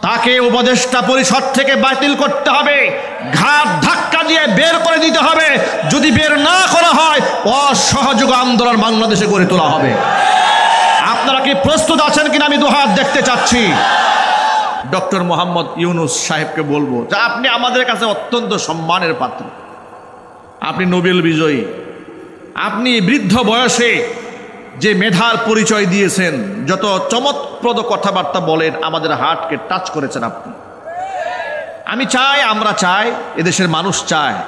তাকে উপদেষ্টা পরিষদ থেকে বাতিল করতে হবে, ঘাট ধাক্কা দিয়ে বের করে দিতে হবে। যদি বের না করা হয়, অসহযোগ আন্দোলন বাংলাদেশে গড়ে তোলা হবে। আপনারা কি প্রস্তুত আছেন কিনা আমি দুহাত দেখতে চাচ্ছি। ডক্টর মোহাম্মদ ইউনূস সাহেবকে বলবো যে আপনি আমাদের কাছে অত্যন্ত সম্মানের পাত্র, আপনি নোবেল বিজয়ী, আপনি বৃদ্ধ বয়সে যে মেধার পরিচয় দিয়েছেন, যত চমৎপ্রদ কথাবার্তা বলেন, আমাদের হার্টকে টাচ করেছেন আপনি। আমি চাই, আমরা চাই, এদেশের মানুষ চায়,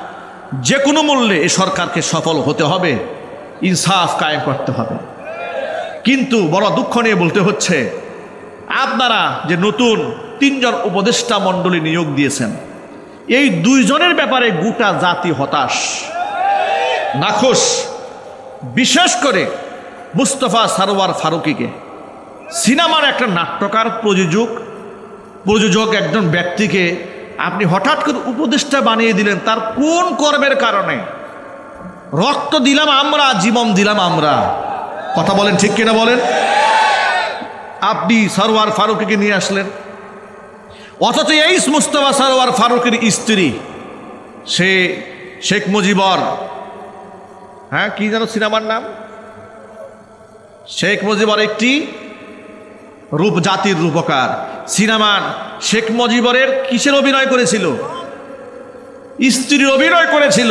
যে কোনো মূল্যে এই সরকারকে সফল হতে হবে, ইনসাফ কায়েম করতে হবে। কিন্তু বড় দুঃখ নিয়ে বলতে হচ্ছে, আপনারা যে নতুন 3 জন উপদেষ্টা মণ্ডলী নিয়োগ দিয়েছেন, এই 2 জনের ব্যাপারে গোটা জাতি হতাশ, নাখোশ। বিশেষ করে মুস্তফা সরওয়ার ফারুকীকে, সিনেমার একটা নাট্যকার, প্রযোজক একজন ব্যক্তিকে আপনি হঠাৎ করে উপদেষ্টা বানিয়ে দিলেন। তার কোন কর্মের কারণে? রক্ত দিলাম আমরা, জীবন দিলাম আমরা, কথা বলেন ঠিক কিনা বলেন। আপনি সরওয়ার ফারুকীকে নিয়ে আসলেন, অথচ এই মুস্তফা সরওয়ার ফারুকের স্ত্রী, সে শেখ মুজিবর, হ্যাঁ কি যেন সিনেমার নাম, শেখ মুজিবর একটি জাতির রূপকার। সিনেমার শেখ মুজিবরের কিসের অভিনয় করেছিল? স্ত্রীর অভিনয় করেছিল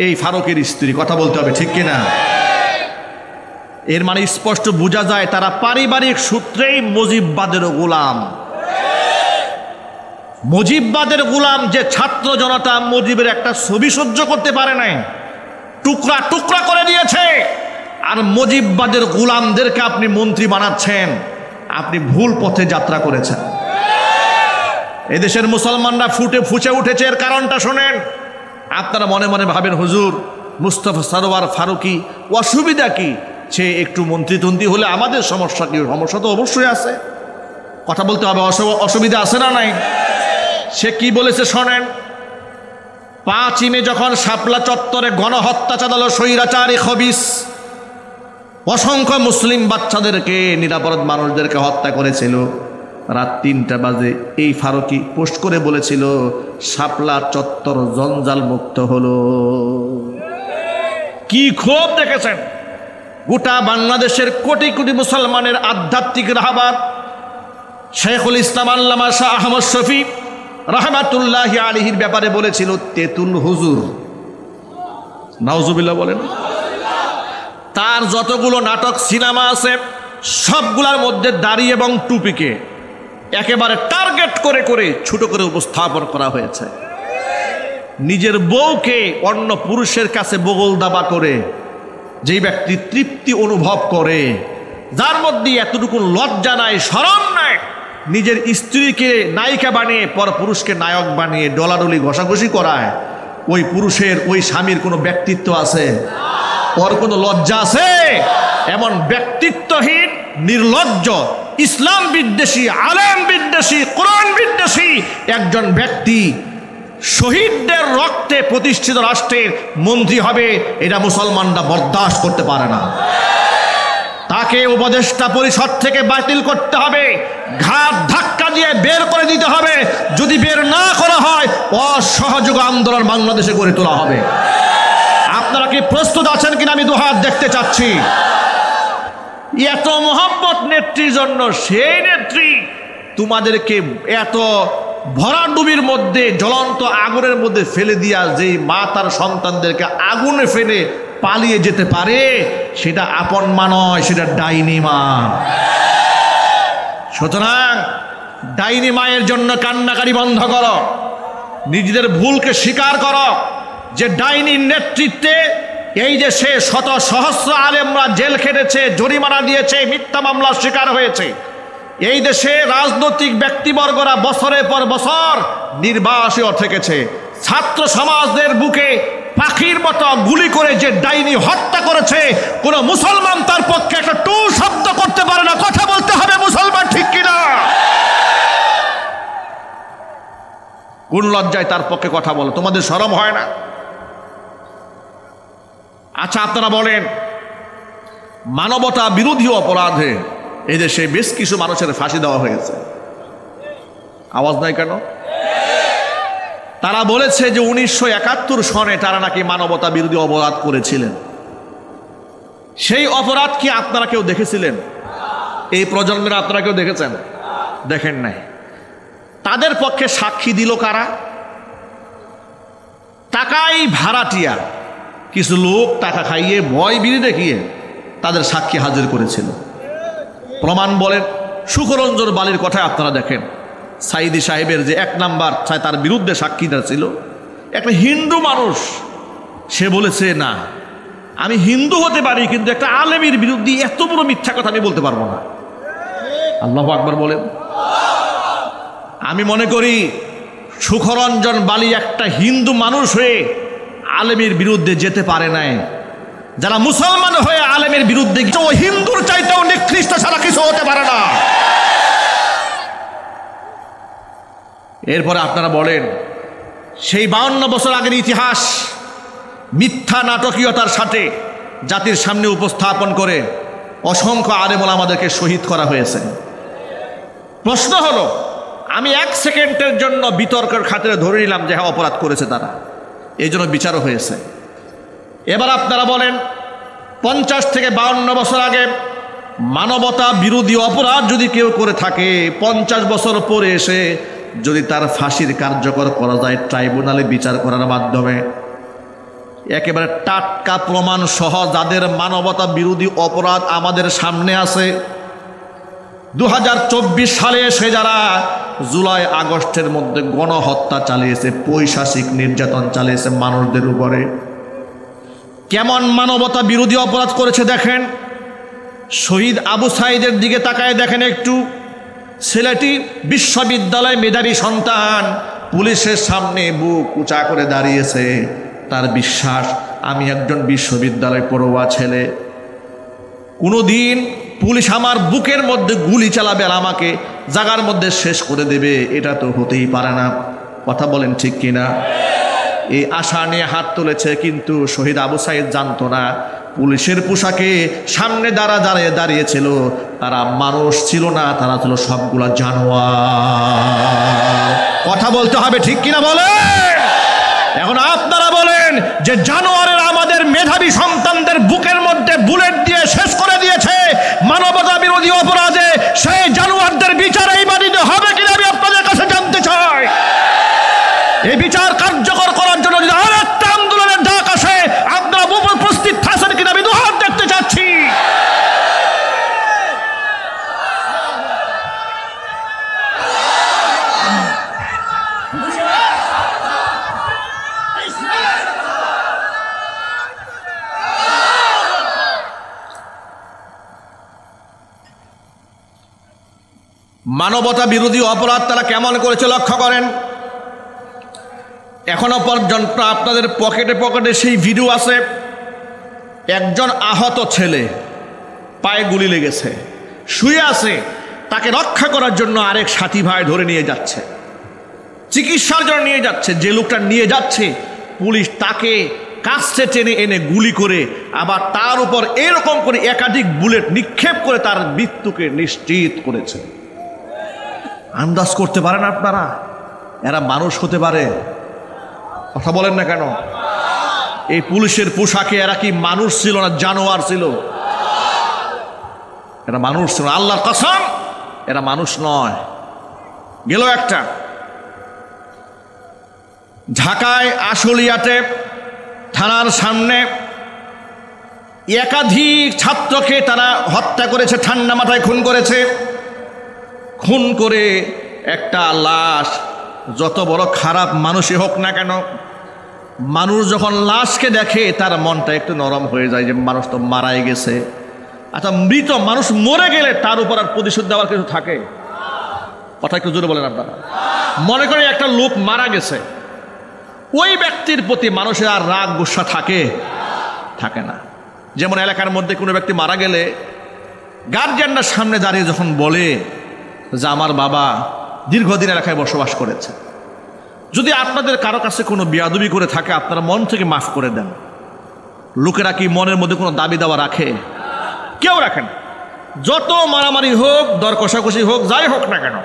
এই ফারুকের স্ত্রী, কথা বলতে হবে ঠিক কিনা। এর মানে স্পষ্ট বোঝা যায় তারা পারিবারিক সূত্রেই মুজিববাদের গোলাম। মুজিববাদের গোলাম যে ছাত্র জনতা মুজিবের একটা ছবি সহ্য করতে পারে নাই, টুকরা টুকরা করে দিয়েছে। আর মুজিববাদের গোলামদেরকে আপনি মন্ত্রী বানাচ্ছেন, আপনি ভুল পথে যাত্রা করেছেন। এদেশের মুসলমানরা ফুঁসে উঠেছে, এর কারণটা শোনেন। আপনারা মনে মনে ভাবেন হুজুর মুস্তফা সরওয়ার ফারুকী অসুবিধা কি, সে একটু মন্ত্রী হলে আমাদের সমস্যা কি? সমস্যা তো অবশ্যই আছে, কথা বলতে হবে, অসুবিধা আছে না নাই? সে কি বলেছে শোনেন। 5 মে যখন শাপলা চত্বরে গণহত্যা চালালো স্বৈরাচারী খবিস, অসংখ্য মুসলিম বাচ্চাদেরকে, নিরাপরাধ মানুষদেরকে হত্যা করেছিল, রাত 3টা বাজে এই ফারুকী পোস্ট করে বলেছিল শাপলা চত্বর জঞ্জাল মুক্ত হলো। কি ক্ষোভ দেখেছেন। গোটা বাংলাদেশের কোটি কোটি মুসলমানের আধ্যাত্মিক রাহবার শেখুল ইসলাম আল্লামা শাহ আহমদ শফী রাহমাতুল্লাহি আলাইহির ব্যাপারে বলেছিল তেতুল হুজুর, নাউজুবিল্লাহ বলেন। তার যতগুলো নাটক সিনেমা আছে সবগুলোর মধ্যে দাড়ি এবং টুপিকে একেবারে টার্গেট করে করে ছোট করে উপস্থাপন করা হয়েছে। নিজের বউকে অন্য পুরুষের কাছে বগল দাবা করে যেই ব্যক্তি তৃপ্তি অনুভব করে, যার মধ্যে এতটুকু লজ্জা নাই, শরম নাই, নিজের স্ত্রীকে নায়িকা বানিয়ে পর পুরুষকে নায়ক বানিয়ে ডলাডলি ঘষাঘষি করায়, ওই পুরুষের, ওই স্বামীর কোনো ব্যক্তিত্ব আছে? ওর কোনো লজ্জা আছে? এমন ব্যক্তিত্বহীন, নির্লজ্জ, ইসলাম বিদ্বেষী, আলেম বিদ্বেষী, কোরআন বিদ্বেষী একজন ব্যক্তি শহীদদের রক্তে প্রতিষ্ঠিত রাষ্ট্রের মন্ত্রী হবে, এটা মুসলমানরা বরদাস্ত করতে পারে না। তাকে উপদেষ্টা পরিষদ থেকে বাতিল করতে হবে, ঘাট ধাক্কা দিয়ে বের করে দিতে হবে। যদি বের না করা হয়, অসহযোগ আন্দোলন বাংলাদেশে গড়ে তোলা হবে। আপনারা কি প্রস্তুত আছেন কিনা আমি দুহাত দেখতে চাচ্ছি। এত মোহাম্মত নেত্রীর জন্য, সেই নেত্রী তোমাদেরকে এত ভরাডুবির মধ্যে, জ্বলন্ত আগুনের মধ্যে ফেলে দিয়া যেই মা তার সন্তানদেরকে আগুনে ফেলে পালিয়ে যেতে পারে, সেটা আপন মা নয়, সেটা ডাইনি মা। সুতরাং ডাইনি মায়ের জন্য কান্নাকারি বন্ধ করো, নিজেদের ভুলকে স্বীকার করো যে ডাইনির নেতৃত্বে এই যে সে শত সহস্র আলেমরা জেল খেটেছে, জরিমানা দিয়েছে, মিথ্যা মামলার শিকার হয়েছে। এই দেশে রাজনৈতিক ব্যক্তিবর্গরা বছরের পর বছর নির্বাসিত থেকেছে। ছাত্র সমাজদের বুকে পাখির মতো গুলি করে যে ডাইনি হত্যা করেছে, কোন মুসলমান তার পক্ষে একটা টু শব্দ করতে পারে না। কথা বলতে হবে মুসলমান, ঠিক কিনা? কোন লজ্জায় তার পক্ষে কথা বলো? তোমাদের শরম হয় না? আচ্ছা আপনারা বলেন, মানবতা বিরোধী অপরাধে এদেশে বেশ কিছু মানুষের ফাঁসি দেওয়া হয়েছে। আওয়াজ নাই কেন? তারা বলেছে যে 1971 সনে তারা নাকি মানবতা বিরোধী অপরাধ করেছিলেন। সেই অপরাধ কি আপনারা কেউ দেখেছিলেন? এই প্রজন্মের আপনারা কেউ দেখেছেন? দেখেন নাই। তাদের পক্ষে সাক্ষী দিল কারা? টাকাই ভাড়াটিয়া কিছু লোক টাকা খাইয়ে ভয় বিড়ি দেখিয়ে তাদের সাক্ষী হাজির করেছিল। প্রমাণ বলেন, সুখরঞ্জন বালির কথায় আপনারা দেখেন, সাইদি সাহেবের যে 1 নাম্বার তার বিরুদ্ধে সাক্ষীটা ছিল একটা হিন্দু মানুষ। সে বলেছে, না আমি হিন্দু হতে পারি, কিন্তু একটা আলেমের বিরুদ্ধে এত বড় মিথ্যা কথা আমি বলতে পারবো না। আল্লাহু আকবার বলেন। আমি মনে করি সুখরঞ্জন বালি একটা হিন্দু মানুষ হয়ে আলেমের বিরুদ্ধে যেতে পারে নাই। যারা মুসলমান হয়ে আলেমের বিরুদ্ধে ও হিন্দুর চাইতেও নিকৃষ্ট ছাড়া কিছু হতে পারে না। এরপরে আপনারা বলেন, সেই 52 বছর আগের ইতিহাস মিথ্যা নাটকীয়তার সাথে জাতির সামনে উপস্থাপন করে অসংখ্য আলেম ওলামাদেরকে শহীদ করা হয়েছে। প্রশ্ন হলো, আমি 1 সেকেন্ডের জন্য বিতর্কের খাতিরে ধরে নিলাম যে হ্যাঁ অপরাধ করেছে তারা, এই জন্য বিচারও হয়েছে। এবার আপনারা বলেন, 50 থেকে 52 বছর আগে মানবতা বিরোধী অপরাধ যদি কেউ করে থাকে, 50 বছর পরে এসে যদি তার ফাঁসির কার্যকর করা যায় ট্রাইব্যুনালে বিচার করার মাধ্যমে, একেবারে টাটকা প্রমাণ সহ যাদের মানবতা বিরোধী অপরাধ আমাদের সামনে আছে, 2024 সালে এসে যারা জুলাই আগস্টের মধ্যে গণহত্যা চালিয়েছে, পৈশাচিক নির্যাতন চালিয়েছে মানুষদের উপরে, কেমন মানবতা বিরোধী অপরাধ করেছে দেখেন। শহীদ আবু সাঈদের দিকে তাকায় দেখেন একটু। ছেলেটি বিশ্ববিদ্যালয় মেধাবী সন্তান, পুলিশের সামনে বুক উঁচা করে দাঁড়িয়েছে, তার বিশ্বাস আমি একজন বিশ্ববিদ্যালয় পড়ুয়া ছেলে, কোনোদিন পুলিশ আমার বুকের মধ্যে গুলি চালাবে আর আমাকে জায়গার মধ্যে শেষ করে দেবে, এটা তো হতেই পারে না। কথা বলেন ঠিক কিনা? এই আশা নিয়ে হাত তুলেছে, কিন্তু শহীদ আবু সাঈদ জানতো না পুলিশের পোশাকে সামনে দাঁড়িয়েছিল তারা মানুষ ছিল না, তারা ছিল সবগুলা জানোয়ার। কথা বলতে হবে ঠিক কিনা বলে। এখন আপনারা বলেন যে জানোয়ারের আমাদের মেধাবী সন্তানদের বুকের মধ্যে বুলেট দিয়ে শেষ করে দিয়েছে মানবতা বিরোধী অপরাধে, সেই জানোয়ারদের বিচার এই বাড়িতে হবে কিনা আমি আপনাদের কাছে জানতে চাই। এই বিচার কার্যকর করার জন্য যদি আরেকটা আন্দোলনের ডাক আসে, আপনারা উপস্থিত থাকেন কিনা আমি দুহাত দেখতে চাচ্ছি। মানবতা বিরোধী অপরাধ তারা কেমন করেছে লক্ষ্য করেন। এখনো পর্যন্ত আপনাদের পকেটে পকেটে সেই ভিডিও আছে, একজন আহত ছেলে পায়ে গুলি লেগেছে, শুয়ে আছে, তাকে রক্ষা করার জন্য আরেক সাথী ভাই ধরে নিয়ে যাচ্ছে, চিকিৎসার জন্য নিয়ে যাচ্ছে। যে লোকটা নিয়ে যাচ্ছে পুলিশ তাকে কাছে টেনে এনে গুলি করে আবার তার উপর এরকম করে একাধিক বুলেট নিক্ষেপ করে তার মৃত্যুকে নিশ্চিত করেছে। আন্দাজ করতে পারেন আপনারা এরা মানুষ হতে পারে? কথা বলেন না কেন? এই পুলিশের পোশাকে এরা কি মানুষ ছিল না জানোয়ার ছিল? এরা মানুষ ছিল, আল্লাহর কসম এরা মানুষ নয়। গেল একটা ঢাকায় আশুলিয়াতে থানার সামনে একাধিক ছাত্রকে তারা হত্যা করেছে, ঠান্ডা মাথায় খুন করেছে। খুন করে একটা লাশ, যত বড় খারাপ মানুষই হোক না কেন, মানুষ যখন লাশকে দেখে তার মনটা একটু নরম হয়ে যায় যে মানুষ তো মারাই গেছে। আচ্ছা, মৃত মানুষ মরে গেলে তার উপর আর প্রতিশোধ দেওয়ার কিছু থাকে? কথা একটু জোরে বলেন আপনারা। মনে করেন একটা লোক মারা গেছে, ওই ব্যক্তির প্রতি মানুষের আর রাগ গুসা থাকে? থাকে না। যেমন এলাকার মধ্যে কোনো ব্যক্তি মারা গেলে গার্জিয়ানরা সামনে দাঁড়িয়ে যখন বলে যে আমার বাবা দীর্ঘদিন এলাকায় বসবাস করেছে, যদি আপনাদের কারো কাছে কোনো বেয়াদবি করে থাকে আপনারা মন থেকে মাফ করে দেন। লোকেরা কি মনের মধ্যে কোনো দাবি দাওয়া রাখে? কেউ রাখেন। যত মারামারি হোক, দর কষাকষি হোক, যাই হোক না কেন,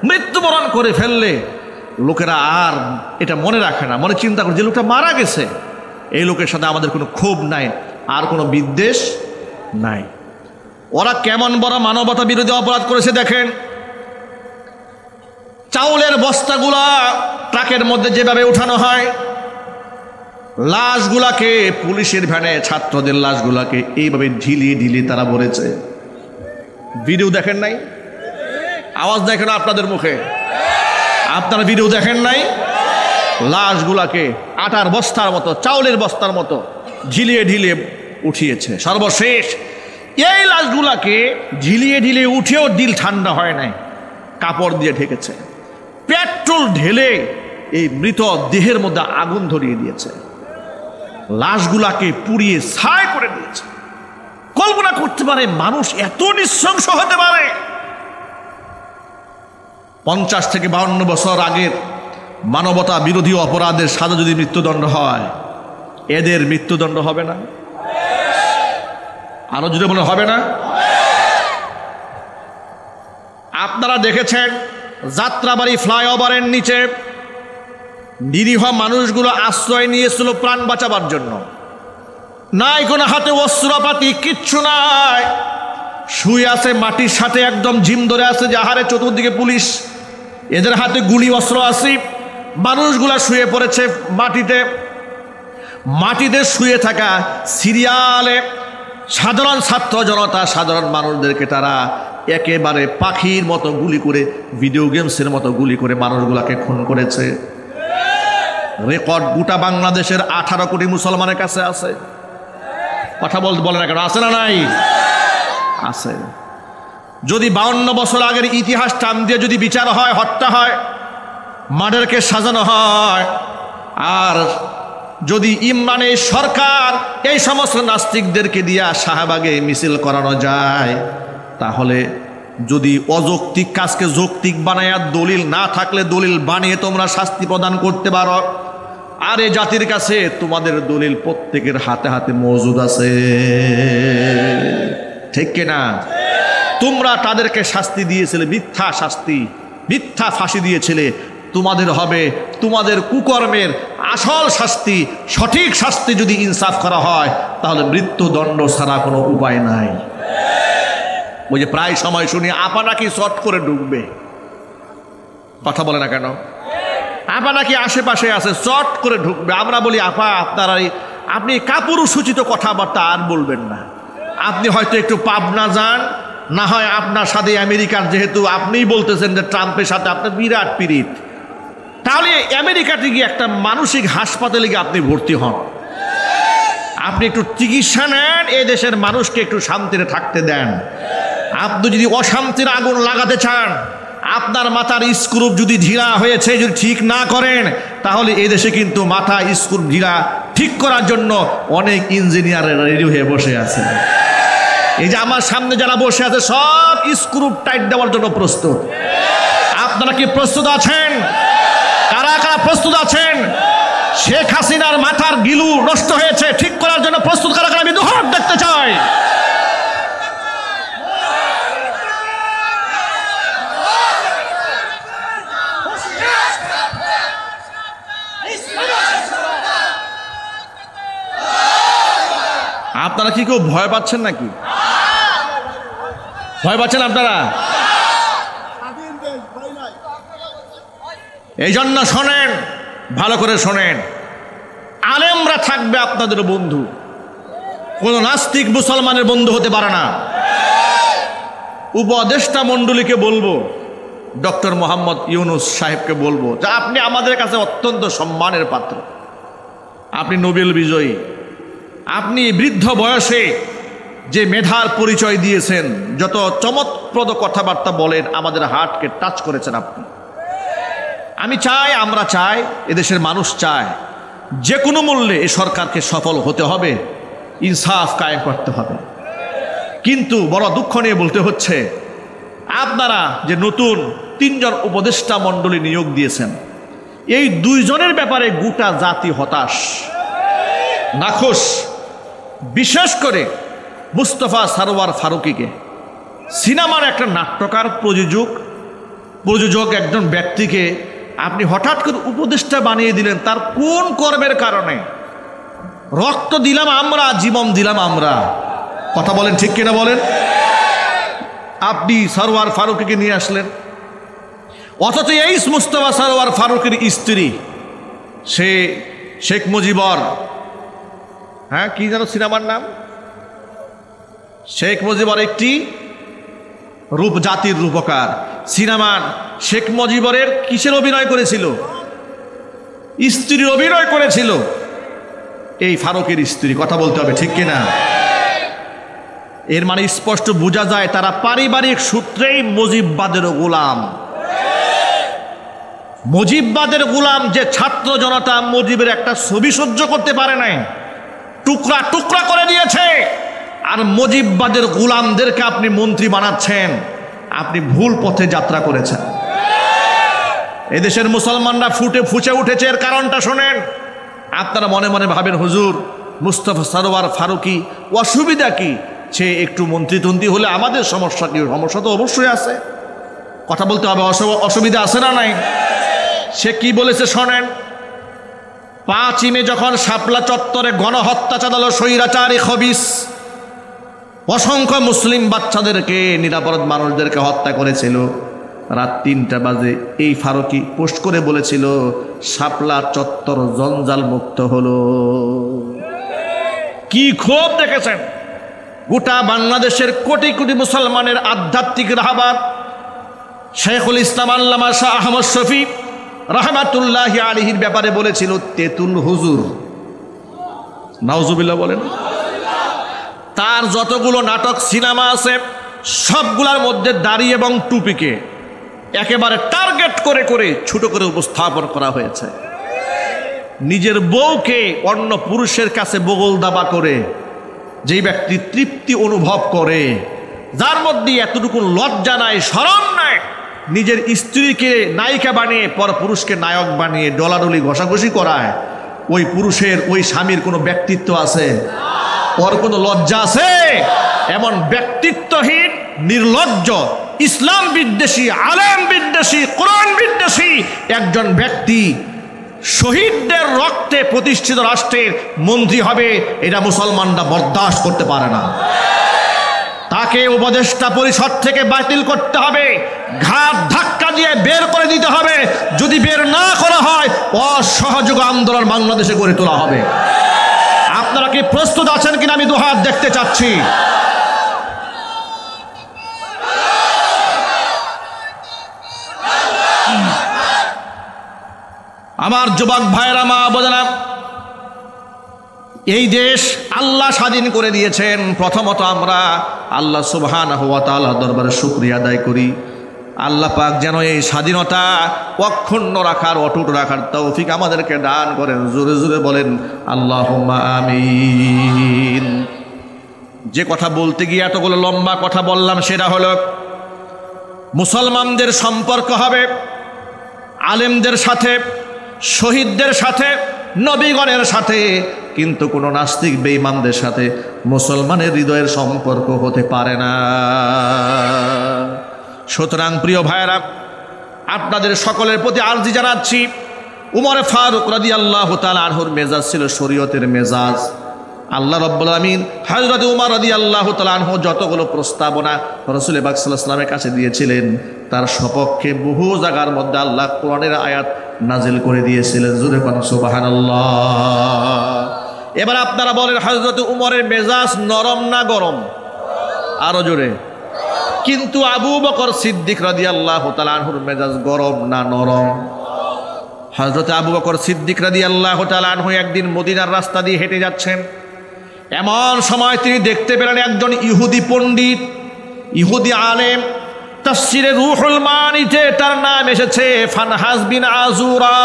মৃত্যুবরণ করে ফেললে লোকেরা আর এটা মনে রাখে না, মনে চিন্তা করে যে লোকটা মারা গেছে, এই লোকের সাথে আমাদের কোনো ক্ষোভ নাই, আর কোনো বিদ্বেষ নাই। ওরা কেমন বড় মানবতা বিরোধী অপরাধ করেছে দেখেন। চাউলের বস্তাগুলা ট্রাকের মধ্যে যেভাবে উঠানো হয়, লাশগুলাকে পুলিশের ভ্যানে ছাত্রদের লাশগুলাকে এইভাবে ঢিলিয়ে ঢিলিয়ে তারা ভরেছে। ভিডিও দেখেন নাই? আওয়াজ দেখেন আপনাদের মুখে, আপনারা ভিডিও দেখেন নাই? লাশগুলাকে আটার বস্তার মতো, চাউলের বস্তার মতো ঝিলিয়ে ঢিলিয়ে উঠিয়েছে। সর্বশেষ এই লাশগুলাকে ঝিলিয়ে ঢিলিয়ে উঠেও দিল ঠান্ডা হয় নাই, কাপড় দিয়ে ঢেকেছে, পেট্রোল ঢেলে এই মৃত দেহের মধ্যে আগুন ধরিয়ে দিয়েছে, লাশগুলাকে পুড়িয়ে ছাই করে দিয়েছে। কল্পনা করতে পারে মানুষ এত নৃশংস হতে পারে? 50 থেকে 52 বছর আগের মানবতা বিরোধী অপরাধের সাজা যদি মৃত্যুদণ্ড হয়, এদের মৃত্যুদণ্ড হবে না? আরো যদি মনে হবে না? আপনারা দেখেছেন যাত্রাবাড়ি ফ্লাইওভারের নিচে নিরীহ মানুষগুলো আশ্রয় নিয়েছিল প্রাণ বাঁচাবার জন্য। নাই কোনো হাতে অস্ত্রপাতি, কিচ্ছু নাই, শুয়ে আছে মাটির সাথে একদম ঝিম ধরে আছে, যে আহারে চতুর্দিকে পুলিশ, এদের হাতে গুলি অস্ত্র আছে। মানুষগুলা শুয়ে পড়েছে মাটিতে, মাটিতে শুয়ে থাকা সিরিয়ালে সাধারণ ছাত্র জনতা, সাধারণ মানুষদেরকে তারা একেবারে পাখির মতো গুলি করে, ভিডিও গেমসের মতো গুলি করে মানুষগুলাকে খুন করেছে। রেকর্ড গোটা বাংলাদেশের 18 কোটি মুসলমানের কাছে আছে। কথা বলে না কেন? আছে না নাই? আছে। যদি 52 বছর আগের ইতিহাস টান দিয়ে যদি বিচার হয়, হত্যা হয়, মার্ডারকে সাজানো হয়, আর যদি ইমরানের সরকার এই সমস্ত নাস্তিকদেরকে দিয়া শাহবাগে মিছিল করানো যায়, তাহলে যদি অযৌক্তিক কাজকে যৌক্তিক বানায়, দলিল না থাকলে দলিল বানিয়ে তোমরা শাস্তি প্রদান করতে পারো। আর এই জাতির কাছে তোমাদের দলিল প্রত্যেকের হাতে হাতে মজুদ আছে, ঠিক কিনা? তোমরা তাদেরকে শাস্তি দিয়েছিলে, মিথ্যা শাস্তি, মিথ্যা ফাঁসি দিয়েছিলে। তোমাদের হবে তোমাদের কুকর্মের আসল শাস্তি, সঠিক শাস্তি যদি ইনসাফ করা হয়, তাহলে মৃত্যুদণ্ড ছাড়া কোনো উপায় নাই। ওই যে প্রায় সময় শুনি আপা নাকি শর্ট করে ঢুকবে, কথা বলে না কেন? আপা নাকি আশেপাশে আছে, শর্ট করে ঢুকবে। আমরা বলি আপা আপনারা আপনি কাপুরুষোচিত কথাবার্তা আর বলবেন না। আপনি হয়তো একটু পাবনা যান, না হয় আপনার সাথে আমেরিকার, যেহেতু আপনিই বলতেছেন যে ট্রাম্পের সাথে আপনার বিরাট পীড়িত, তাহলে আমেরিকাতে গিয়ে একটা মানসিক হাসপাতালে গিয়ে আপনি ভর্তি হন, আপনি একটু চিকিৎসা নেন, এই দেশের মানুষকে একটু শান্তিতে থাকতে দেন। আপনি যদি অশান্তির আগুন লাগাতে চান, আপনার মাথার স্ক্রু যদি ঢিলা হয়েছে যদি ঠিক না করেন, তাহলে এই দেশে কিন্তু মাথা স্ক্রু ঢিলা ঠিক করার জন্য অনেক ইঞ্জিনিয়ার রেডি হয়ে বসে আছে। এই যে আমার সামনে যারা বসে আছে সব স্ক্রু টাইট দেওয়ার জন্য প্রস্তুত। আপনারা কি প্রস্তুত আছেন? কারা কারা প্রস্তুত আছেন? শেখ হাসিনার মাথার গিলু নষ্ট হয়েছে, ঠিক করার জন্য প্রস্তুত কারা কারা? আমি দুহাত দেখতে চাই। আপনারা কি কেউ ভয় পাচ্ছেন নাকি? ভয় পাচ্ছেন আপনারা? এই জন্য শোনেন, ভালো করে শোনেন, আলেমরা থাকবে আপনাদের বন্ধু, কোন নাস্তিক মুসলমানের বন্ধু হতে পারে না। উপদেষ্টা মণ্ডলীকে বলবো, ডক্টর মোহাম্মদ ইউনুস সাহেবকে বলবো যে আপনি আমাদের কাছে অত্যন্ত সম্মানের পাত্র, আপনি নোবেল বিজয়ী, আপনি বৃদ্ধ বয়সে যে মেধার পরিচয় দিয়েছেন, যত চমৎপ্রদ কথাবার্তা বলেন, আমাদের হার্টকে টাচ করেছেন আপনি। আমি চাই, আমরা চাই, এদেশের মানুষ চায়, যে কোনো মূল্যে এই সরকারকে সফল হতে হবে, ইনসাফ কায়েম করতে হবে। কিন্তু বড় দুঃখ নিয়ে বলতে হচ্ছে, আপনারা যে নতুন 3 জন উপদেষ্টা মণ্ডলী নিয়োগ দিয়েছেন, এই 2 জনের ব্যাপারে গোটা জাতি হতাশ, নাখোশ। বিশেষ করে মুস্তফা সরওয়ার ফারুকীকে, সিনেমার একটা নাট্যকার, প্রযোজক, প্রযোজক একজন ব্যক্তিকে আপনি হঠাৎ করে উপদেষ্টা বানিয়ে দিলেন, তার কোন কর্মের কারণে? রক্ত দিলাম আমরা, জীবন দিলাম আমরা, কথা বলেন ঠিক কিনা বলেন? আপনি সরওয়ার ফারুকীকে নিয়ে আসলেন, অথচ এই মুস্তাফা সরওয়ার ফারুকের স্ত্রী, সে শেখ মুজিবর, হ্যাঁ কি যেন সিনেমার নাম, শেখ মুজিবর একটি রূপ, জাতির রূপকার সিনেমান। শেখ মুজিবরের কিসের অভিনয় করেছিল? স্ত্রীর অভিনয় করেছিল এই ফারুকের স্ত্রী, কথা বলতে হবে ঠিক কিনা? এর মানে স্পষ্ট বোঝা যায় তারা পারিবারিক সূত্রেই মুজিববাদের গোলাম। মুজিববাদের গোলাম যে ছাত্র জনতা মুজিবের একটা ছবি সহ্য করতে পারে নাই, টুকরা টুকরা করে দিয়েছে, আর মুজিববাদের গোলামদেরকে আপনি মন্ত্রী বানাচ্ছেন, আপনি ভুল পথে যাত্রা করেছেন। এদেশের মুসলমানরা ফুঁসে উঠেছে, এর কারণটা শোনেন। আপনারা মনে মনে ভাবেন হুজুর মুস্তাফা সরওয়ার ফারুকী অসুবিধা কি, সে একটু মন্ত্রী হলে আমাদের সমস্যা কি? সমস্যা তো অবশ্যই আছে, কথা বলতে হবে, অসুবিধা আছে না নাই? সে কি বলেছে শোনেন। 5 মে যখন শাপলা চত্বরে গণহত্যা চালালো স্বৈরাচারী খবিস, অসংখ্য মুসলিম বাচ্চাদেরকে, নিরাপরাধ মানুষদেরকে হত্যা করেছিল, রাত 3টা বাজে এই ফারুকী পোস্ট করে বলেছিল শাপলা চত্বর জঞ্জাল মুক্ত হলো। কি ক্ষোভ দেখেছেন! গোটা বাংলাদেশের কোটি কোটি মুসলমানের আধ্যাত্মিক রাহবার শেখুল ইসলাম আল্লামা শাহ আহমদ শফী রাহমাতুল্লাহি আলাইহির ব্যাপারে বলেছিল তেতুল হুজুর, নাউজুবিল্লাহ বলেন। তার যতগুলো নাটক সিনেমা আছে সবগুলোর মধ্যে দাড়ি এবং টুপিকে একেবারে টার্গেট করে করে ছোট করে উপস্থাপন করা হয়েছে। নিজের বউকে অন্য পুরুষের কাছে বগল দাবা করে যেই ব্যক্তি তৃপ্তি অনুভব করে, যার মধ্যে এতটুকু লজ্জা নাই, শরম নাই, নিজের স্ত্রীকে নায়িকা বানিয়ে পর পুরুষকে নায়ক বানিয়ে ডলাডলি ঘষাঘষি করায়, ওই পুরুষের, ওই স্বামীর কোনো ব্যক্তিত্ব আছে? ওর কোনো লজ্জা আছে? এমন ব্যক্তিত্বহীন, নির্লজ্জ, ইসলাম বিদ্বেষী, আলেম বিদ্বেষী, কোরআন বিদ্বেষী একজন ব্যক্তি শহীদদের রক্তে প্রতিষ্ঠিত রাষ্ট্রের মন্ত্রী হবে, এটা মুসলমানরা বরদাস্ত করতে পারে না। তাকে উপদেষ্টা পরিষদ থেকে বাতিল করতে হবে, ঘাট ধাক্কা দিয়ে বের করে দিতে হবে। যদি বের না করা হয়, অসহযোগ আন্দোলন বাংলাদেশে গড়ে তোলা হবে। আপনারা কি প্রস্তুত আছেন কিনা আমি দুহাত দেখতে চাচ্ছি। আমার যুবক ভাইরা, মা বোনেরা, এই দেশ আল্লাহ স্বাধীন করে দিয়েছেন। প্রথমত আমরা আল্লাহ সুবহানাহু ওয়া তাআলার দরবারে শুকরিয়া আদায় করি। আল্লাহ পাক যেন এই স্বাধীনতা অক্ষুণ্ণ রাখার, অটুট রাখার তৌফিক আমাদেরকে দান করেন। জোরে জোরে বলেন আল্লাহুম্মা আমিন। যে কথা বলতে গিয়ে এতগুলো লম্বা কথা বললাম, সেটা হলো মুসলমানদের সম্পর্ক হবে আলেমদের সাথে, শহীদদের সাথে, নবীগণের সাথে, কিন্তু কোনো নাস্তিক বেঈমানদের সাথে মুসলমানের হৃদয়ের সম্পর্ক হতে পারে না। সুতরাং প্রিয় ভাইয়েরা, আপনাদের সকলের প্রতি আরজি জানাচ্ছি, উমর ফারুক রাদিয়াল্লাহু তাআলা আনহুর মেজাজ ছিল শরীয়তের মেজাজ। আল্লাহ রাব্বুল আমিন হযরত উমর রাদিয়াল্লাহু তাআলা আনহু যতগুলো প্রস্তাবনা রাসূল পাক সাল্লাল্লাহু আলাইহি ওয়াসাল্লামের কাছে দিয়েছিলেন, তার সপক্ষে বহু জায়গার মধ্যে আল্লাহ কোরআনের আয়াত নাজিল করে দিয়েছিলেন। জোরে কোন সুবহানাল্লাহ। এবার আপনারা বলেন, হযরত উমরের মেজাজ নরম না গরম? আরো জোরে। কিন্তু আবু বকর সিদ্দিক রাদিয়াল্লাহু তাআলা আনহুর মেজাজ গরম না নরম? হযরত আবু বকর সিদ্দিক রাদিয়াল্লাহু তাআলা আনহু একদিন মদিনার রাস্তা দিয়ে হেঁটে যাচ্ছেন। এমন সময় তিনি দেখতে পেলেন একজন ইহুদি পণ্ডিত, ইহুদি আলেম। তাফসিরে রুহুল মানিতে তার নাম এসেছে ফানহাস বিন আযুরা।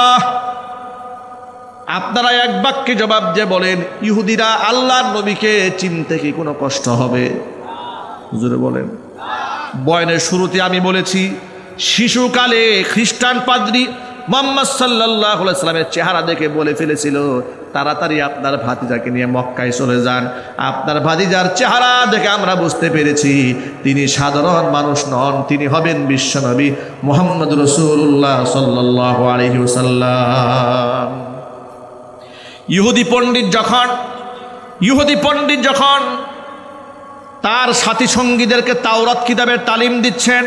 আপনারা এক বাক্যে জবাব দিয়ে বলেন, ইহুদিরা আল্লাহর নবীকে চিনতে কি কোনো কষ্ট হবে? হুজুরে বলেন। বয়ানের শুরুতে আমি বলেছি, শিশুকালে খ্রিস্টান পাদ্রী মুহাম্মদ সাল্লাল্লাহু আলাইহি ওয়াসাল্লামের চেহারা দেখে বলে ফেলেছিল তাড়াতাড়ি আপনার ভাতিজাকে নিয়ে মক্কায় চলে যান। আপনার ভাতিজার চেহারা দেখে আমরা বুঝতে পেরেছি তিনি সাধারণ মানুষ নন, তিনি হবেন বিশ্বনবী মুহাম্মদ রাসূলুল্লাহ সাল্লাল্লাহু আলাইহি ওয়াসাল্লাম। ইহুদি পণ্ডিত যখন তার সাথী সঙ্গীদেরকে তাওরাত কিতাবের তালিম দিচ্ছেন,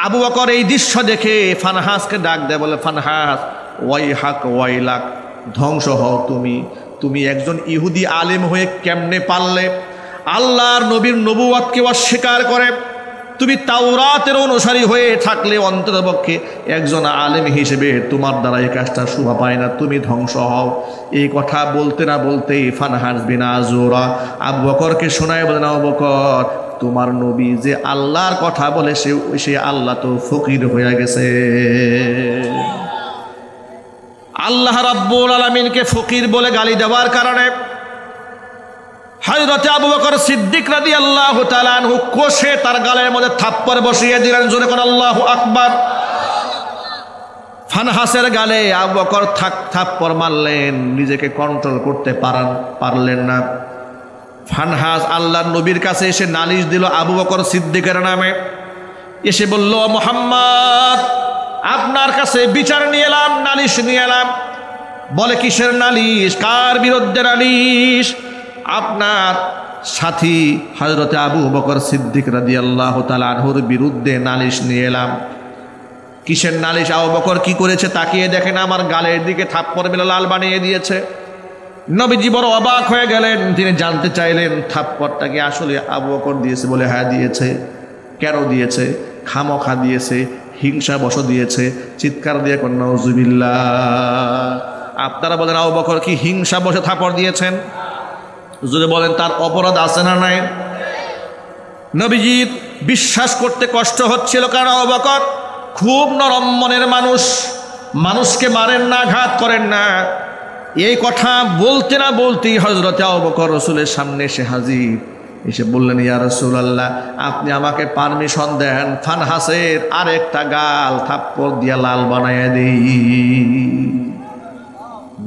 আবু বকর এই দৃশ্য দেখে ফানহাসকে ডাক দেয়, বলে ফানহাস ওয়াইহাক ওয়াইলাক, ধ্বংস হও তুমি একজন ইহুদি আলেম হয়ে কেমনে পারলে আল্লাহর নবীর নবুয়তকে অস্বীকার করে? তুমি তাওরাতের অনুসারী হয়ে থাকলে অন্ততপক্ষে একজন আলেম হিসেবে তোমার দ্বারা এই কাজটা শোভা পায় না, তুমি ধ্বংস হও। এই কথা বলতে না বলতেই ফানহাস বিন আযুরা আবু বকরকে শোনায়, বলেন আবু বকর, তোমার নবী যে আল্লাহর কথা বলে সে আল্লাহ তো ফকির হয়ে গেছে। আল্লাহ রাব্বুল আলামিনকে ফকির বলে গালি দেওয়ার কারণে হযরত আবু বকর সিদ্দিক রাদিয়াল্লাহু তাআলা আনহু কষে তার গালের মধ্যে থাপ্পড় বসিয়ে দিলেন। জোরে করে আল্লাহু আকবার। ফানহাসের গালে আবু বকর থাপ্পড় মারলেন, নিজেকে কন্ট্রোল করতে পারলেন না। ফানহাস আল্লাহর নবীর কাছে এসে নালিশ দিল আবু বকর সিদ্দিকের নামে, এসে বলল, মুহাম্মদ আপনার কাছে বিচার নিয়ে এলাম, নালিশ নিয়ে এলাম। বলে কিসের নালিশ? কার বিরুদ্ধে নালিশ? আপনার সাথী হযরতে আবু বকর সিদ্দিক রাদিয়াল্লাহু তাআলা আনহুর বিরুদ্ধে নালিশ নিয়ে এলাম। কিসের নালিশ? আবু বকর কি করেছে তাকিয়ে দেখেন, আমার গালের দিকে থাপ্পড় মেরে লাল বানিয়ে দিয়েছে। নবীজি বড় অবাক হয়ে গেলেন, তিনি জানতে চাইলেন থাপ্পড়টা কি আসলে আবু বকর দিয়েছে? বলে হ্যাঁ দিয়েছে। কেন দিয়েছে? খামখা দিয়েছে, হিংসাবশ দিয়েছে। চিৎকার দিয়ে কোন নাউজুবিল্লাহ। আপনারা বলেন আবু বকর কি হিংসাবশে থাপ্পড় দিয়েছেন? যদি বলেন তার অপরাধ আছে না নাই? নবীজির বিশ্বাস করতে কষ্ট হচ্ছিল, কারণ আবু বকর খুব নরম মনের মানুষ, মানুষকে মারেন না, আঘাত করেন না। এই কথা বলতে না বলতেই হযরতে আবু বকর রাসূলের সামনে এসে হাজির, এসে বললেন, ইয়া রাসূলুল্লাহ আপনি আমাকে পারমিশন দেন ফানহাসের আরেকটা গাল থাপ্পড় দিয়া লাল বানাইয়া দেই।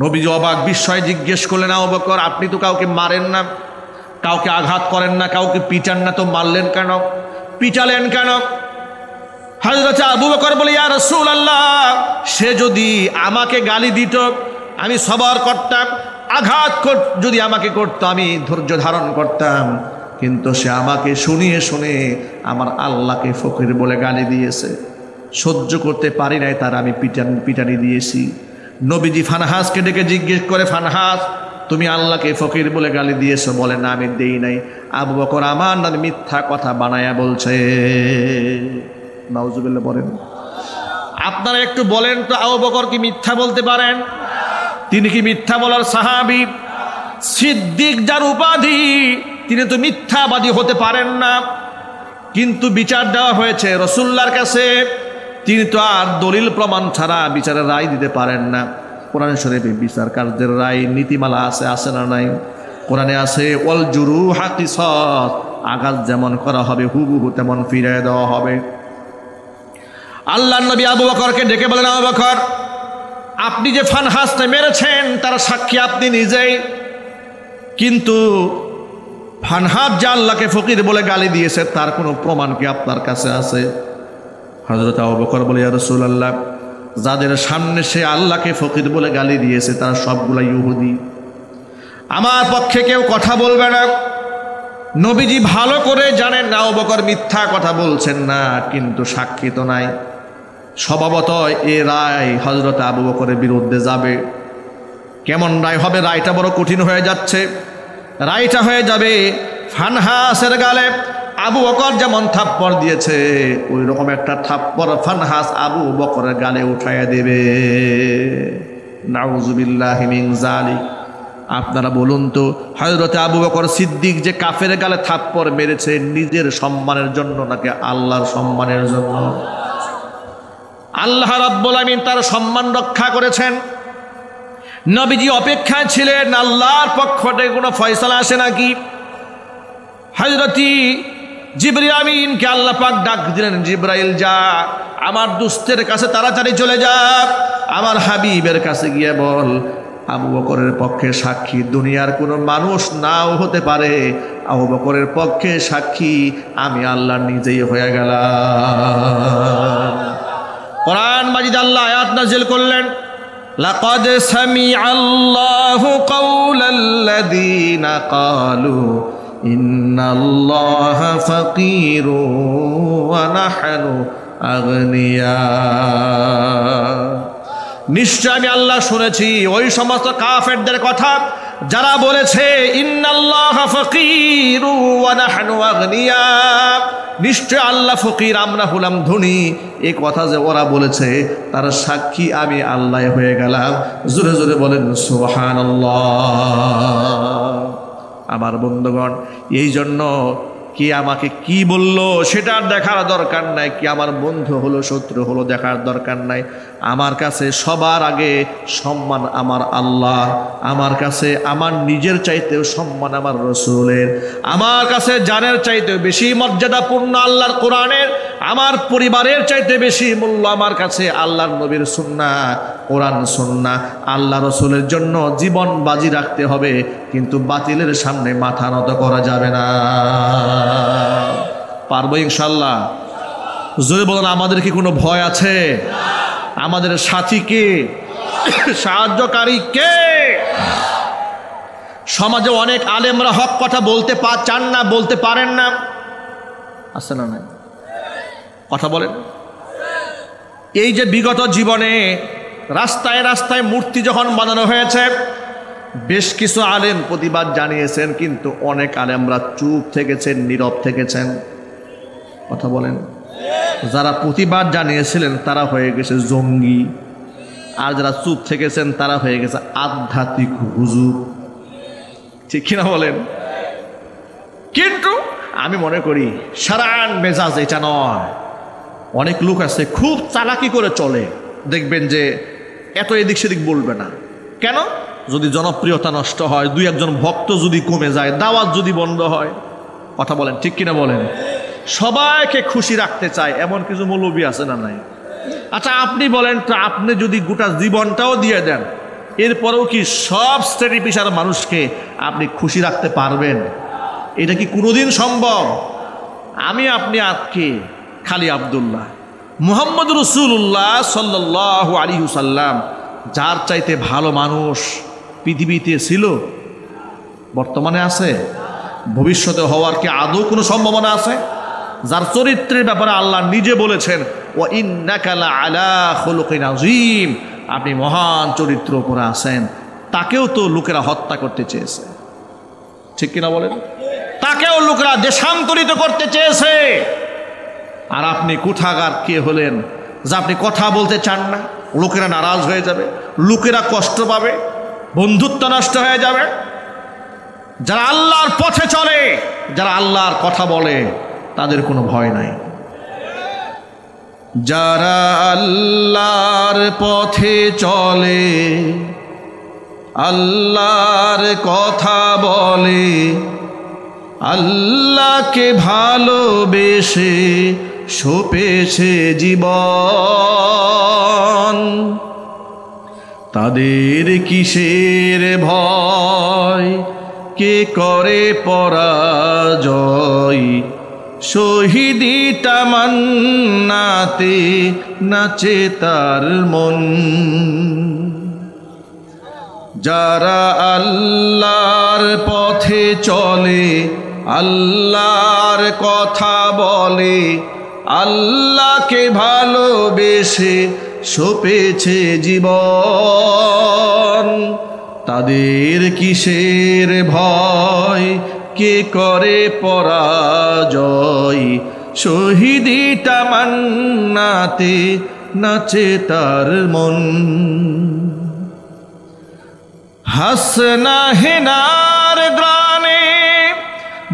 নবীজি অবাক বিস্ময়ে জিজ্ঞেস করলেন, আবু বকর আপনি তো কাউকে মারেন না, কাউকে আঘাত করেন না, কাউকে পিটান না, তো মারলেন কেন, পিটালেন কেন? হযরত আবু বকর বলে, ইয়া রাসূলুল্লাহ সে যদি আমাকে গালি দিত আমি সবর করতাম, আঘাত যদি আমাকে করতো আমি ধৈর্য ধারণ করতাম, কিন্তু সে আমাকে শুনিয়ে শুনে আমার আল্লাহকে ফকির বলে গালি দিয়েছে, সহ্য করতে পারি নাই, তার আমি পিটানি দিয়েছি। নবীজি ফানহাসকে ডেকে জিজ্ঞেস করে, ফানহাস তুমি আল্লাহকে ফকির বলে গালি দিয়েছো? বলে না আমি দেই নাই। আবু বকর আমার নামে মিথ্যা কথা বানায়া বলছে। নাউজুবিল্লাহ বলেন। আপনারা একটু বলেন তো আবু বকর কি মিথ্যা বলতে পারেন? তিনি কি মিথ্যা বলার সাহাবী? সিদ্দিক যার উপাধি তিনি তো মিথ্যাবাদী হতে পারেন না, কিন্তু বিচার দেওয়া হয়েছে রাসূলুল্লাহর কাছে, তিনি তো আর দলিল প্রমাণ ছাড়া বিচারের রায় দিতে পারেন না। কোরআন শরীফে বিচার কার্যের রায় নীতিমালা আছে না নাই? কোরআনে আছে ওয়াল জুরুহা কিসাস, আঘাত যেমন করা হবে হুবহু তেমন ফিরিয়ে দেওয়া হবে। আল্লাহর নবী আবু বকরকে ডেকে বলেন, আবু বকর আপনি যে ফানহাসকে মেরেছেন তার সাক্ষী আপনি নিজেই, কিন্তু ফানহাস যে আল্লাহকে ফকির বলে গালি দিয়েছে তার কোনো প্রমাণ কি আপনার কাছে আছে? হযরত আবু বকর বলে, ইয়া রাসূলুল্লাহ যাদের সামনে সে আল্লাহকে ফকির বলে গালি দিয়েছে তারা সবগুলা ইহুদি, আমার পক্ষে কেউ কথা বলবে না। নবীজি ভালো করে জানেন আবু বকর মিথ্যা কথা বলছেন না, কিন্তু সাক্ষী তো নাই। স্বভাবত এ রায় হযরত আবু বকরের বিরুদ্ধে যাবে। কেমন রায় হবে? রায়টা বড় কঠিন হয়ে যাচ্ছে। রায়টা হয়ে যাবে ফানহাসের গালে আবু বকর যেমন থাপ্পড় দিয়েছে ওই রকম একটা থাপ্পড় ফানহাস আবু বকরের গালে উঠাইয়া দেবে। নাউজুবিল্লাহি মিন যালিক। আপনারা বলুন তো হযরত আবু বকর সিদ্দিক যে কাফের গালে থাপ্পড় মেরেছে নিজের সম্মানের জন্য নাকি আল্লাহর সম্মানের জন্য? আল্লাহ রাব্বুল আমিন তার সম্মান রক্ষা করেছেন। নবীজি অপেক্ষায় ছিলেন আল্লাহর পক্ষ থেকে কোনো ফয়সালা আসে নাকি। হযরতি জিবরিল আমিনকে আল্লাহ পাক ডাক দিলেন, জিবরাইল যা আমার দুস্তের কাছে তাড়াতাড়ি চলে যা, আমার হাবিবের কাছে গিয়ে বল আবু বকরের পক্ষে সাক্ষী দুনিয়ার কোনো মানুষ নাও হতে পারে, আবু বকরের পক্ষে সাক্ষী আমি আল্লাহ নিজেই হয়ে গেলাম। কোরআন মাজিদ আল্লাহ আয়াত নাযিল করলেন, লাকাদ সামিআল্লাহু কাওলাল্লাযীনা ক্বালু ইন্নাল্লাহা ফাকীরুন ওয়া নাহনু আগনিয়া। নিশ্চয় আমি আল্লাহ শুনেছি ওই সমস্ত কাফেরদের কথা যারা বলেছে ইন্নাল্লাহা ফাকীরুন ওয়া নাহনু আগনিয়া, নিশ্চয় আল্লাহ ফকির আমরা হলাম ধনী, এই কথা যে ওরা বলেছে তার সাক্ষী আমি আল্লাহ হয়ে গেলাম। জোরে জোরে বলেন সুবহানাল্লাহ। আমার বন্ধুগণ, এই জন্য কে আমাকে কি বলল সেটা আর দেখার দরকার নাই, কি আমার বন্ধু হলো শত্রু হলো দেখার দরকার নাই। আমার কাছে সবার আগে সম্মান আমার আল্লাহ, আমার কাছে আমার নিজের চাইতেও সম্মান আমার রসুলের, আমার কাছে জানের চাইতেও বেশি মর্যাদাপূর্ণ আল্লাহর কোরআনের, আমার পরিবারের চাইতে বেশি মূল্য আমার কাছে আল্লাহর নবীর সুন্নাহ, কোরআন সুন্নাহ। আল্লাহ রসুলের জন্য জীবন বাজি রাখতে হবে, কিন্তু বাতিলের সামনে মাথা নত করা যাবে না। পারবো ইনশাল্লাহ? জোরে বলেন, আমাদের কি কোনো ভয় আছে? আমাদের সাথী কে? সাহায্যকারী কে? সমাজে অনেক আলেমরা হক কথা বলতে চান না, বলতে পারেন না, আছে না নাই? কথা বলেন। এই যে বিগত জীবনে রাস্তায় রাস্তায় মূর্তি যখন বানানো হয়েছে, বেশ কিছু আলেম প্রতিবাদ জানিয়েছেন, কিন্তু অনেক আলেমরা চুপ থেকেছেন, নীরব থেকেছেন। কথা বলেন। যারা প্রতিবাদ জানিয়েছিলেন তারা হয়ে গেছে জঙ্গি, আর যারা চুপ থেকেছেন তারা হয়ে গেছে আধ্যাত্মিক হুজুর। ঠিক কিনা বলেন? কিন্তু আমি মনে করি সারান মেজাজ এটা নয়। অনেক লোক আছে খুব চালাকি করে চলে, দেখবেন যে এত এদিক সেদিক বলবে না। কেন? যদি জনপ্রিয়তা নষ্ট হয়, দুই একজন ভক্ত যদি কমে যায়, দাওয়াত যদি বন্ধ হয়। কথা বলেন, ঠিক কিনা বলেন? সবাইকে খুশি রাখতে চায়, এমন কিছু মৌলবী আছে না নাই? আচ্ছা আপনি বলেন তো, আপনি যদি গোটা জীবনটাও দিয়ে দেন, এরপরেও কি সব শ্রেণী পেশার মানুষকে আপনি খুশি রাখতে পারবেন? এটা কি কোনোদিন সম্ভব? আমি আপনি আজকে খালি আব্দুল্লাহ, মুহাম্মদ রাসূলুল্লাহ সাল্লাল্লাহু আলাইহি ওয়াসাল্লাম যার চাইতে ভালো মানুষ পৃথিবীতে ছিল, বর্তমানে আছে, ভবিষ্যতে হওয়ার কি আদৌ কোনো সম্ভাবনা আছে? যার চরিত্রের ব্যাপারে আল্লাহ নিজে বলেছেন, ওয়া ইন্নাকা লাআলা খুলুকিন আযীম, আপনি মহান চরিত্র উপরে আছেন, তাকেও তো লোকেরা হত্যা করতে চেয়েছে। ঠিক কিনা বলেন? তাকেও লোকেরা দেশান্তরিত করতে চেয়েছে। আর আপনি কোথাকার কে হলেন যে আপনি কথা বলতে চান না? লোকেরা নারাজ হয়ে যাবে, লোকেরা কষ্ট পাবে, বন্ধুত্ব নষ্ট হয়ে যাবে। যারা আল্লাহর পথে চলে, যারা আল্লাহর কথা বলে, তাদের কোনো ভয় নাই। যারা আল্লাহর পথে চলে, আল্লাহর কথা বলে, আল্লাহকে ভালোবেসে সপেছে জীবন, তাদের কিসের ভয়? কে করে পরাজয়? শহীদি তামান্নাতে নাচে তার মন। যারা আল্লাহর পথে চলে, আল্লাহর কথা বলে, আল্লাহকে ভালোবেসে সপেছে জীবন, তাদের কিসের ভয়? কে করে পরাজয়? শহীদি তামান্নাতে নাচে তার মন। হাসনা হেনার গ্রানে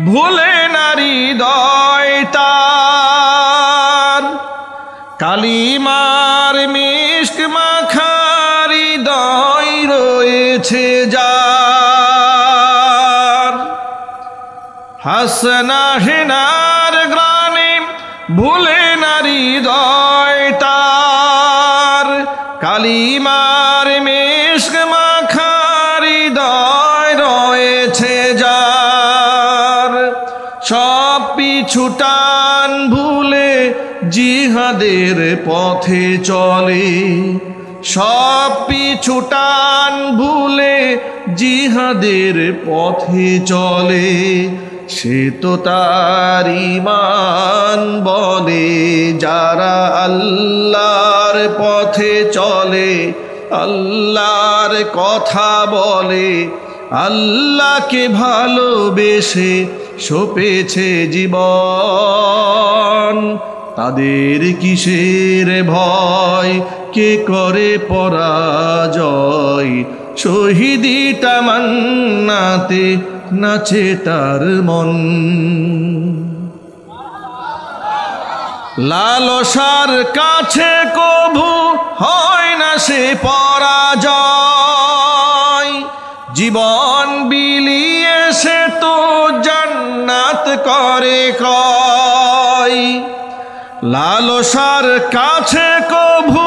ভুলে নারী হৃদয় তার, কালিমার মিষ্ক মাখার হৃদয় রয়েছে যার। হাসনা হেনার গ্রানে ভুলে নারী হৃদয় তার, কালিমার মিষ্ক মাখা পিছুটান ভুলে জিহাদের পথে চলে, সব পিছুটান ভুলে জিহাদের পথে চলে, সে তো তার ঈমান বলে। যারা আল্লাহর পথে চলে, আল্লাহর কথা বলে, আল্লাহকে ভালোবেসে সপেছে জীবন, তাদের কিসের ভয়, কে করে পরাজয়, শহীদি তামান্নাতে নাচে তার মন। লালসার কাছে কভু হয় না সে পরাজয়, জীবন বিলিয়ে সে তো জান্নাত করে ক্রয়। লালসার কাছে কভু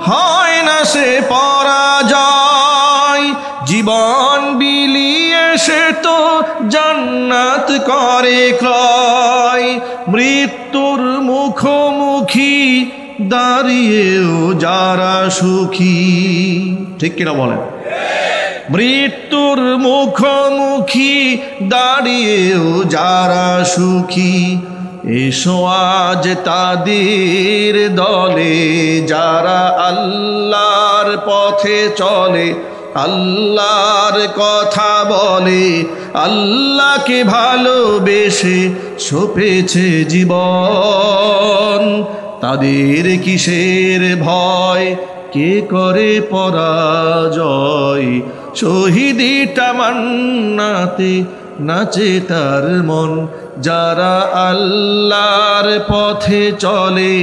হয় না সে পরাজয়, জীবন বিলিয়ে সে তো জান্নাত করে ক্রয়। মৃত্যুর মুখোমুখি দাঁড়িয়েও যারা সুখী, ঠিক কিনা বলেন? মৃত্যুর মুখোমুখি দাঁড়িয়েও যারা সুখী, এসো আজ তাদের দলে। যারা আল্লাহর পথে চলে, আল্লাহর কথা বলে, আল্লাহকে ভালোবেসে সপেছে জীবন, তাদের কিসের ভয়, কে করে পরাজয়, শহীদি তামান্নাতে নাচে তার মন। যারা আল্লাহর পথে চলে,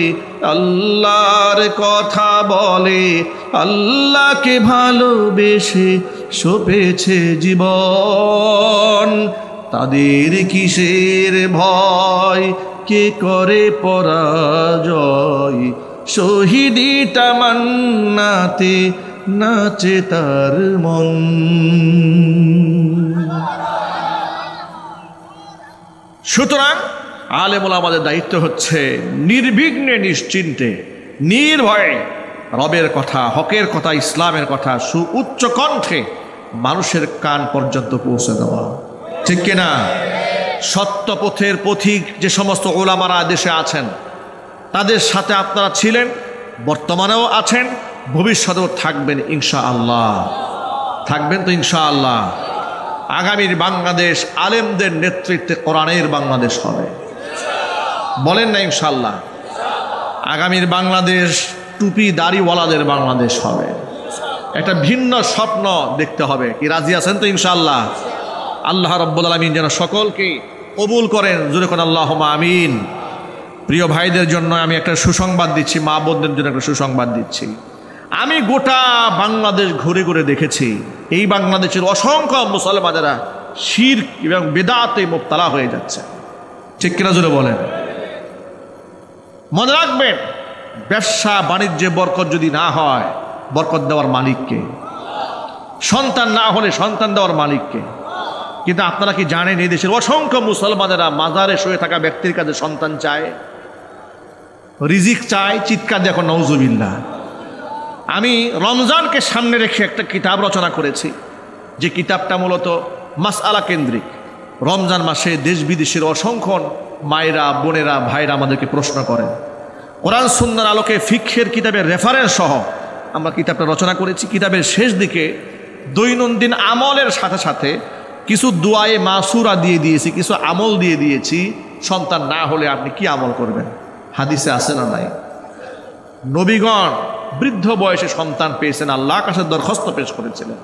আল্লাহর কথা বলে, আল্লাহকে ভালোবেসে সপেছে জীবন, তাদের কিসের ভয়, কে করে পরাজয়, শহীদি তামান্নাতে নাচে তার মন। সুতরাং আলেম ওলামাদের দায়িত্ব হচ্ছে নির্বিঘ্নে নিশ্চিন্তে নির্ভয়ে রবের কথা, হকের কথা, ইসলামের কথা সুউচ্চ কণ্ঠে মানুষের কান পর্যন্ত পৌঁছে দেওয়া, ঠিক কিনা? সত্য পথের পথিক যে সমস্ত ওলামারা দেশে আছেন, তাদের সাথে আপনারা ছিলেন, বর্তমানেও আছেন, ভবিষ্যতেও থাকবেন ইনশাআল্লাহ। থাকবেন তো ইনশাআল্লাহ। আগামীর বাংলাদেশ আলেমদের নেতৃত্বে কোরআনের বাংলাদেশ হবে, বলেন না ইনশাআল্লাহ? আগামীর বাংলাদেশ টুপি দাড়িওয়ালাদের বাংলাদেশ হবে। একটা ভিন্ন স্বপ্ন দেখতে হবে, কি রাজি আছেন তো ইনশাআল্লাহ? আল্লাহ রাব্বুল আলামিন যেন সকলকে কবুল করেন, জোরে কোন আল্লাহুম্মা আমিন। প্রিয় ভাইদের জন্য আমি একটা সুসংবাদ দিচ্ছি, মা বোনদের জন্য একটা সুসংবাদ দিচ্ছি। আমি গোটা বাংলাদেশ ঘুরে ঘুরে দেখেছি, এই বাংলাদেশের অসংখ্য মুসলমানেরা শিরক এবং বেদাতে মুবতালা হয়ে যাচ্ছে, ঠিক কিনা জোরে বলেন? মনে রাখবেন, ব্যবসা বাণিজ্যে বরকত যদি না হয়, বরকত দেওয়ার মালিককে? সন্তান না হলে সন্তান দেওয়ার মালিককে? কিন্তু আপনারা কি জানেন, এই দেশের অসংখ্য মুসলমানেরা মাজারে শুয়ে থাকা ব্যক্তির কাছে সন্তান চায়, রিজিক চায়, চিৎকার দেখো নাউজুবিল্লাহ। আমি রমজানকে সামনে রেখে একটা কিতাব রচনা করেছি, যে কিতাবটা মূলত মাসআলা কেন্দ্রিক। রমজান মাসে দেশ বিদেশের অসংখ্য মায়েরা, বোনেরা, ভাইরা আমাদেরকে প্রশ্ন করেন, কোরআন সুন্নাহর আলোকে ফিকহের কিতাবের রেফারেন্স সহ আমরা কিতাবটা রচনা করেছি। কিতাবের শেষ দিকে দৈনন্দিন আমলের সাথে সাথে কিছু দুআয়ে মাসুরা দিয়ে দিয়েছি, কিছু আমল দিয়ে দিয়েছি। সন্তান না হলে আপনি কি আমল করবেন? হাদিসে আছে না নাই? নবীগণ বৃদ্ধ বয়সে সন্তান পেয়েছেন, আল্লাহর কাছে দরখাস্ত পেশ করেছিলেন।